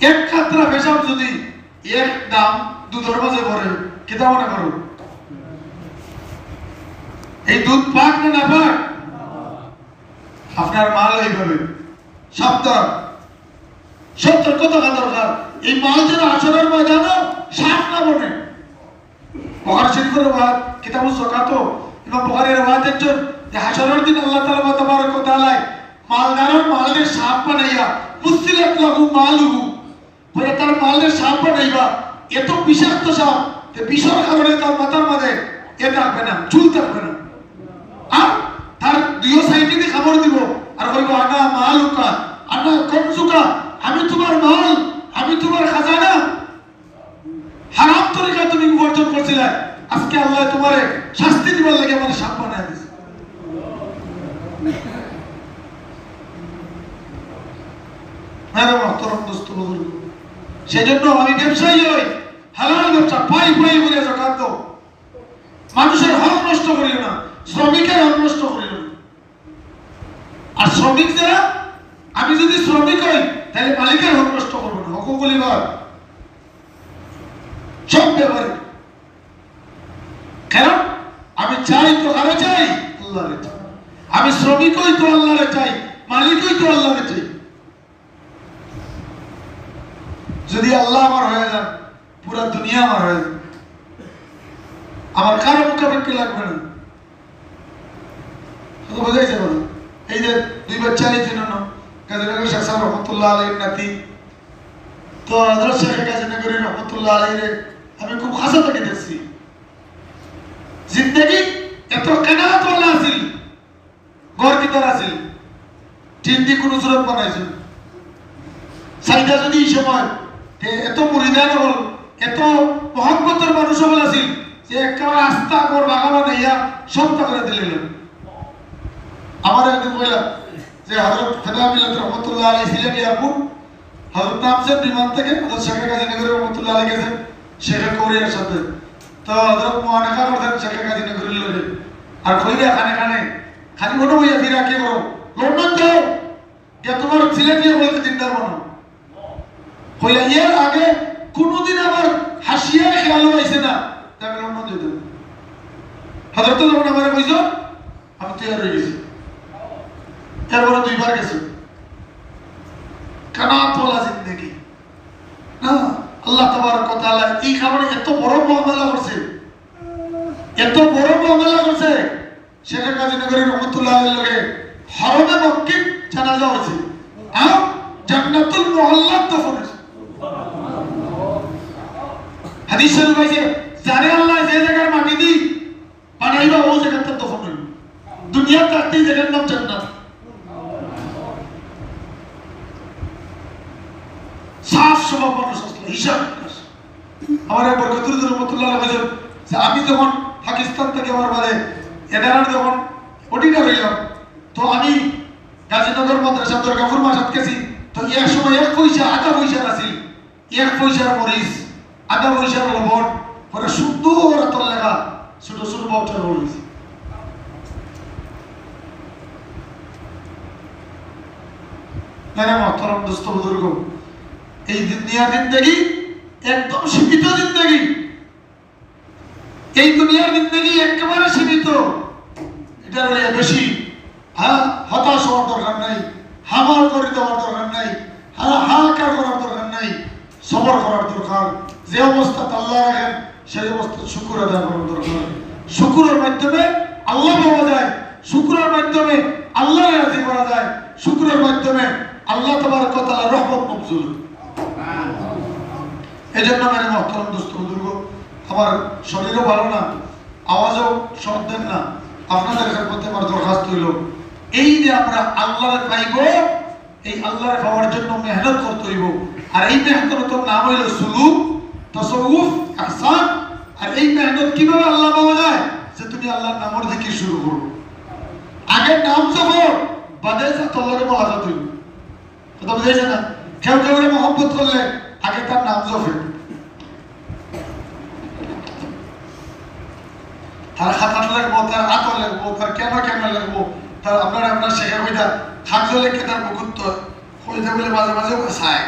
এক খাতরা পেশাব যদি এক দাম দুধের মাঝে পড়ে, কেটা মনে করো এই দুধ পাক না পাক? আপনার মাল এইভাবে সাবধান, সতর্ক থাকা দরকার। এই মাল যেন আসরের ময়দানে সাপ না বনে। বুখারী শরীফের রাওয়ায়াত কিতাবুজ যাকাত, ইমাম বুখারীর রাওয়ায়াত একজন যে হাসরের দিন আল্লাহ তাআলা তাবারক ওয়া তাআলা মালদারের মালের সাপ বানাইয়া মুসিলাত লাহু মালুহু, পরে তার মালের সাপ বানাইবা এত বিষাক্ত সাপ যে বিষের কারণে তার মাথার মাঝে এ থাকবে না, চুল থাকবে না। আর তার দুই সাইডে দিয়ে খবর দিব আর বলবো আনা মালুকা আনা কনজুকা, আমি তোমার মাল, আমি তোমার খাজানা। হারাম তরিকা তুমি উপার্জন করছিলে, আজকে আল্লাহ তোমারে শাস্তি দিবার লাগে আমার সাপ বানায় দিয়েছে। সেজন্য আমি ব্যবসায়ী হই, হালাল ব্যবসা পাই পাই বলে যাকাত দাও। মানুষের হক নষ্ট করিও না, শ্রমিকের হক নষ্ট করিও না। আর শ্রমিক যারা, আমি যদি শ্রমিক হই তাহলে মালিকের হক নষ্ট করবো না। হক বলিবার সব ব্যাপারে, কারণ আমি চাই তো কারে চাই? আল্লাহরে চাই। আমি শ্রমিক হই তো আল্লাহরে চাই, মালিক হই তো আল্লাহরে চাই। যদি আল্লাহ আমার হয়ে যান, পুরা দুনিয়া আমার হয়ে যাবে, আমার কারো মুখাপেক্ষি লাগবে না। শুধু বোঝাইছে কথা। এই যে দুই বাচ্চা এই জন্য গাজীনগর শেখ সাহেব রহমতুল্লাহ আলাইহির নাতি, তো হযরত শেখ গাজীনগরী রহমতুল্লাহ আলাইহির আমি খুব খাসা থেকে দেখছি। জিন্দগি এত কেনাত ওয়ালা আছিল, ঘর কিতার আছিল, টিন দি কোন সুরত বানাইছিল। সাইদা যদি এই সময় এত মুরিদান হল, এত মহব্বতের মানুষ হল আছিল যে একেবারে আস্থা ঘর বাগানো নেইয়া সব করে দিলেন। আমার একদিন বললাম যে হযরত ফেদা মিল্লাত রহমতুল্লাহ আলাইহি সিলেট এয়ারপোর্ট, হযরত নামছেন বিমান থেকে, হযরত শেখ গাজীনগরী রহমতুল্লাহ আলাইহি গেছেন শেখ কোরিয়ার সাথে। তো হযরত মুআনাকা করতেন শেখ গাজীনগরীর লগে, আর কইরা খানে খালি মনে হইয়া ফিরা কি করো, লন্ডন যাও, যে তোমার সিলেটিয়া বলতে চিন্তা বানো কইলা। এর আগে কোনোদিন আমার হাসিয়া খেয়াল হয়েছে না আমি লন্ডন যেতাম। হযরত যখন আমার কইছ আমি তৈরি হয়ে গেছি, এরপরে দুইবার গেছি। কানাত ওয়ালা জিন্দেগি না। আল্লাহ তাবারক ওয়া তাআলা এই খাবারে এত বড় মুআমালা করছে, এত বড় মুআমালা করছে। শেখ গাজীনগরী রহমতুল্লাহ আলাইহির লগে হরমে মক্কি জানাজা হয়েছে, আর জান্নাতুল মুআল্লাত দফন হয়েছে। হাদিস শরীফ আছে যারে আল্লাহ যে জায়গার মাটি দি বানাইবা ওই জায়গাতে দফন হইব। দুনিয়ার থাকতেই জায়গার নাম জান্নাত। সাফ স্বভাব মানুষ আসলে হিসাব নিকাশ। আমার এক বরকতুল রহমতুল্লাহ বলেছেন যে আমি যখন পাকিস্তান থেকে আমার বাদে এদারার যখন অডিটার হইলাম, তো আমি গাজীনগর মাদ্রাসা দুর্গাপুর মাসাত গেছি। তো এক সময় 1 পয়সা আধা পয়সা আছিল, 1 পয়সার মরিচ আধা পয়সার লবণ পরে সুন্দর এত লেখা ছোট ছোট বাউটার বলেছি। মহতরম দোস্ত বুজুর্গ, এই দুনিয়ার জিন্দেগি একদম সীমিত জিন্দেগি। এই দুনিয়ার জিন্দেগি একেবারে সীমিত। এটা বেশি হতাশ হওয়ার দরকার নাই, হামার করে দেওয়ার দরকার নাই, হাহাকার করার দরকার নাই, সবর করার দরকার। যে অবস্থা আল্লাহ রাখেন সেই অবস্থা শুকর আদায় করার দরকার। শুকরের মাধ্যমে আল্লাহ পাওয়া যায়, শুকরের মাধ্যমে আল্লাহ রাজি করা যায়, শুকরের মাধ্যমে আল্লাহ তাবারক ওয়া তাআলার রহমত মঞ্জুর। এই জন্য মেরে মহতরম দোস্ত বুজুর্গ, আমার শরীরও ভালো না, আওয়াজও শোন দেন না, আপনাদের প্রতি আমার দরখাস্ত হইল এই যে আমরা আল্লাহরে পাইব, এই আল্লাহরে পাওয়ার জন্য মেহনত করতে হইব। আর এই মেহনতের নাম হইল সুলুক, তাসাউফ, ইহসান। আর এই মেহনত কিভাবে আল্লাহ পাওয়া যায়? যে তুমি আল্লাহর নামের জিকির শুরু করো, আগে নাম জপো, বাদে আল্লাহরে মোলাকাত হইব। কথা বুঝাইছে না? কেউ কেউ মহব্বত করলে আগে তার নাম জপে, তার খাতান লাগবো, তার আতর লাগবো, তার কেন কেন লাগবো, তার আপনার শেখা হইতা খাদ্য লেখে তার মুকুত্ত হইতে বলে মাঝে মাঝে চায়।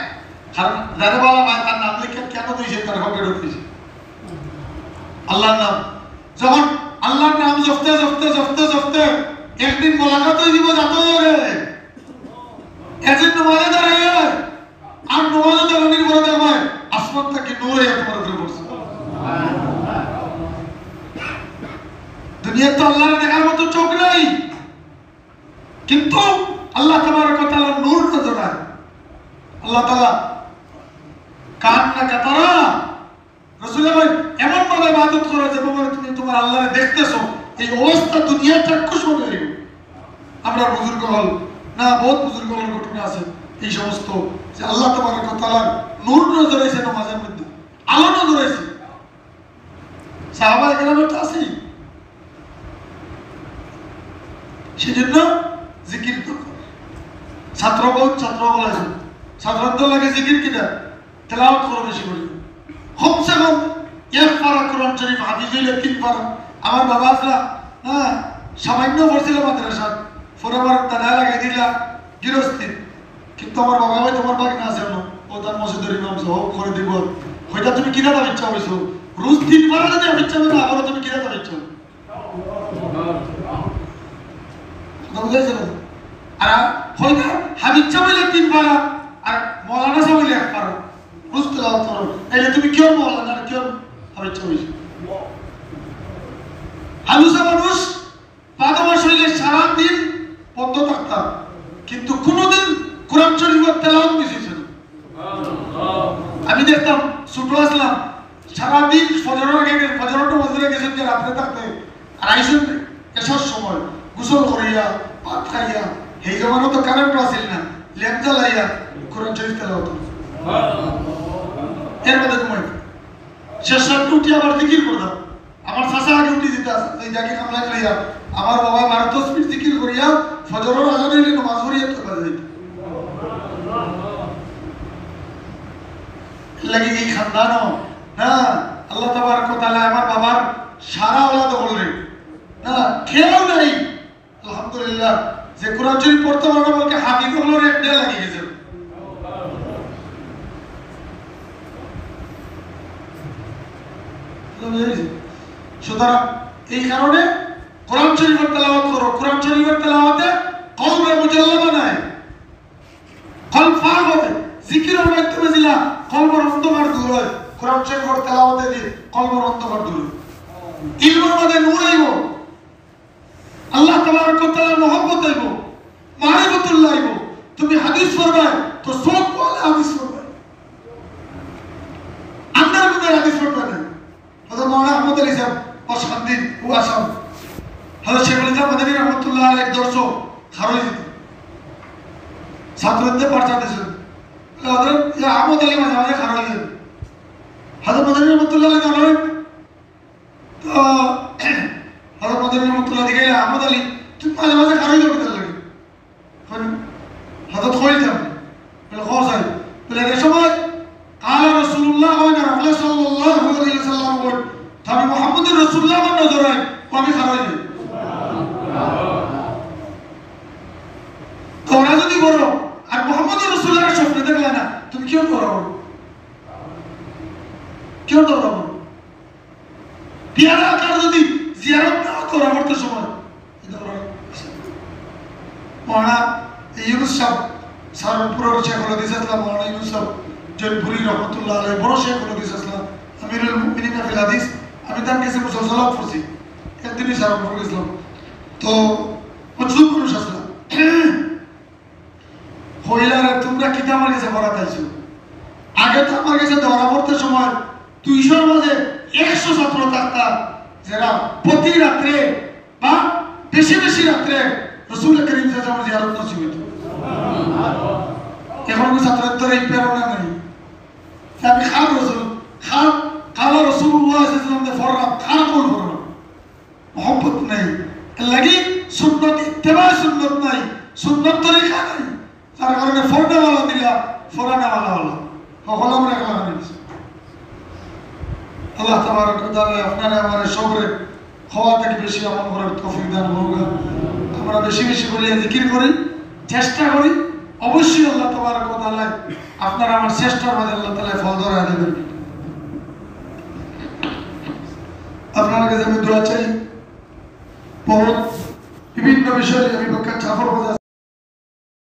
কারণ যারা বলা হয় তার নাম লিখে কেন দিয়েছে, তার হকে ঢুকিয়েছে আল্লাহর নাম। যখন আল্লাহর নাম জপতে জপতে জপতে জপতে একদিন মোলাকাত হয়ে দিব যাতে এজিন নমাজে দাঁড়াইয়া আর নমাজে দাঁড়ানির পরে দেখবে আসমান থেকে নূর তোমার উপরে পড়ছে। দুনিয়া তো আল্লাহর দেখার মতো চোখ নাই, কিন্তু আল্লাহ তাবারক ওয়া তাআলা নূর নজর আয়। আল্লাহ তাআলা কান্না কাতারা রাসূল এমন ভাবে ইবাদত করে যেভাবে তুমি তোমার আল্লাহকে দেখতেছো, এই অবস্থা দুনিয়া চাক্ষুষ হয়ে গেল। আমরা বুজুর্গ হল না, বহুত বুজুর্গ হল ঘটনা আছে এই সমস্ত, যে আল্লাহ তাবারক ওয়া তাআলার নূর নজর আইছে নামাজের মধ্যে, আলো নজর আইছে। সাহাবায়ে কেরামের তো আছে, সেজন্য জিকির দরকার। ছাত্র বলেছে সাধারণত লাগে জিকির কিনা তেলাওয়াত করো বেশি করে, কমসে কম 1 পারা কোরআন শরীফ হাফিজ হইলে 3 পারা। আমার বাবা আসলা হ্যাঁ সামান্য পড়ছিল মাদ্রাসা, পরে আমার দাদা লাগাই দিলা গৃহস্থী। কিন্তু আমার বাবা ভাই তোমার বাকি না আছে, ও তার মসজিদের ইমাম সহ করে দিব, হয়তো তুমি কিনা দাম ইচ্ছা হয়েছো রোজ 3 পারা যদি আমি ইচ্ছা হবে না, আবারও তুমি কিনা দাম ইচ্ছা বুঝাইছে। আর হয়তো হাবিজ চাইলে 3 পারা আর মৌলানা চাইলে 1 পারা বুঝতে লাভ করো। এলে তুমি কেউ মৌলানা আর কেউ হাবিজ চাইছে। হালুসা মানুষ পাদমা শৈলে সারাদিন বন্ধ থাকতাম, কিন্তু কোনোদিন কোরআন শরীফের তেলাওয়াত মিস হয়েছে না। আমি দেখতাম ছোট আসলাম সারাদিন ফজরের আগে ফজরটা মসজিদে গেছেন যে রাত্রে থাকতে, আর আইসেন এসার সময় গোসল করিয়া ভাত খাইয়া, এই জমানো তো কারেন্ট আসিল না, ল্যাম্প জ্বালাইয়া কোরআন শরীফ তেলাওয়াত এর মধ্যে ঘুমাইতাম। শেষ রাত্রে উঠি আবার জিকির করতাম। আমার চাচা আগে উঠি যেতে আসে এই জায়গায় কামলা লইয়া, আমার বাবা 12 মিনিট জিকির করিয়া ফজরের আজান হইলে নামাজ পড়িয়া তো বাজে যাইত। লাগে এই খানদানো না আল্লাহ তাবারক ওয়া তাআলা আমার বাবার সারা আওলাদ বললেন না খেয়াল নাই আলহামদুলিল্লাহ, যে কোরআন শরীফ পড়তে পারে না বলকে হাফিজ হলোর 1 ডে লাগিয়ে গেছে। সুতরাং এই কারণে কোরআন শরীফের তেলাওয়াত করো। কোরআন শরীফের তেলাওয়াতে কলবে মুজাল্লাবা নাই, কলব ফাগ হবে। জিকিরের মাধ্যমে দিলা কলবের অন্ধকার দূর হয়, কোরআন শরীফের তেলাওয়াতে দিয়ে কলবের অন্ধকার দূর হয়। ইলমের মধ্যে নূর আইব, আল্লাহ তাবারক ওয়া তাআলার মহব্বত আইব, মারিফাতুল্লাহ আইব। তুমি হাদিস পড়বা তো সব বলে হাদিস পড়বা, আন্দার মধ্যে হাদিস পড়বা না। হযরত মাওলানা আহমদ আলী সাহেব অশান্তির ও আসাম, হযরত শেখ আলী সাহেব মাদানী রাহমাতুল্লাহ আলাইহি দর্শক খারজ ছাত্রদের পাঠা দিয়েছেন, হযরত আহমদ আলী মাঝে মাঝে খারাপ হয়ে যাবে হযরত মাদানী রহমাতুল্লাহ আলাইহি জানেন তো হযরত মাদানী রহমাতুল্লাহ দিকে আহমদ আলী তুমি মাঝে মাঝে খারাপ হয়ে যাবে লাগে হযরত কই যাবে বলে খোঁজাই বলে এই সময় আলা রাসূলুল্লাহ ওয়া রাসূল সাল্লাল্লাহু আলাইহি ওয়াসাল্লাম বল তবে মুহাম্মদুর রাসূলুল্লাহ আমার নজরে আমি খারাপ হয়ে যাই তোমরা যদি বলো আর মুহাম্মদুর রাসূলুল্লাহর স্বপ্নে দেখলে না তুমি কি করো কেউ দৌড়াবো পিয়ারা কার যদি জিয়ারত না করা করতে সময় মহানা ইউনুস সাহেব সারপুরের শেখ হলদিস আসলাম মহানা ইউনুস সাহেব জয়পুরি রহমতুল্লাহ আলাইহি বড় শেখ হলদিস আসলাম আমিরুল মুমিনিন ফিল হাদিস আমি তার কাছে মুসলসালাম পড়ছি একদিনই সারপুর গেছিলাম তো মজলুম মানুষ আসলাম হইলারে তোমরা কি আমার কাছে পড়া চাইছো আগে তো আমার কাছে ধরা পড়তে সময় 200-র মাঝে 100 ছাত্র থাকতাম যারা প্রতি রাত্রে বা বেশি বেশি রাত্রে রাসূল করিম সাল্লাল্লাহু আলাইহি ওয়াসাল্লাম জিয়ারত নসিব হতো এখন কি ছাত্রের তো এই প্রেরণা নেই আমি খান রাসূল খান কালা রাসূলুল্লাহ সাল্লাল্লাহু আলাইহি ওয়াসাল্লাম ফররা খান কোন ফররা মোহাম্মত নেই লাগি সুন্নাত ইত্তেবা সুন্নাত নাই সুন্নাত তরিকা নাই তার কারণে ফরনাওয়ালা দিলা ফরনাওয়ালা হলো হল আমরা খেলা নিয়েছি আল্লাহ তাবারক ওয়া তাআলা আপনারা আমাদের সবরে খাওয়া থেকে বেশি আমল করার তৌফিক দান করুন আমরা বেশি বেশি করে জিকির করি চেষ্টা করি অবশ্যই আল্লাহ তাবারক ওয়া তাআলা আপনারা আমার চেষ্টার মধ্যে আল্লাহ তাআলা ফল ধরা দেবেন আপনার কাছে আমি দোয়া চাই বহুত বিভিন্ন বিষয়ে আমি বক্তব্য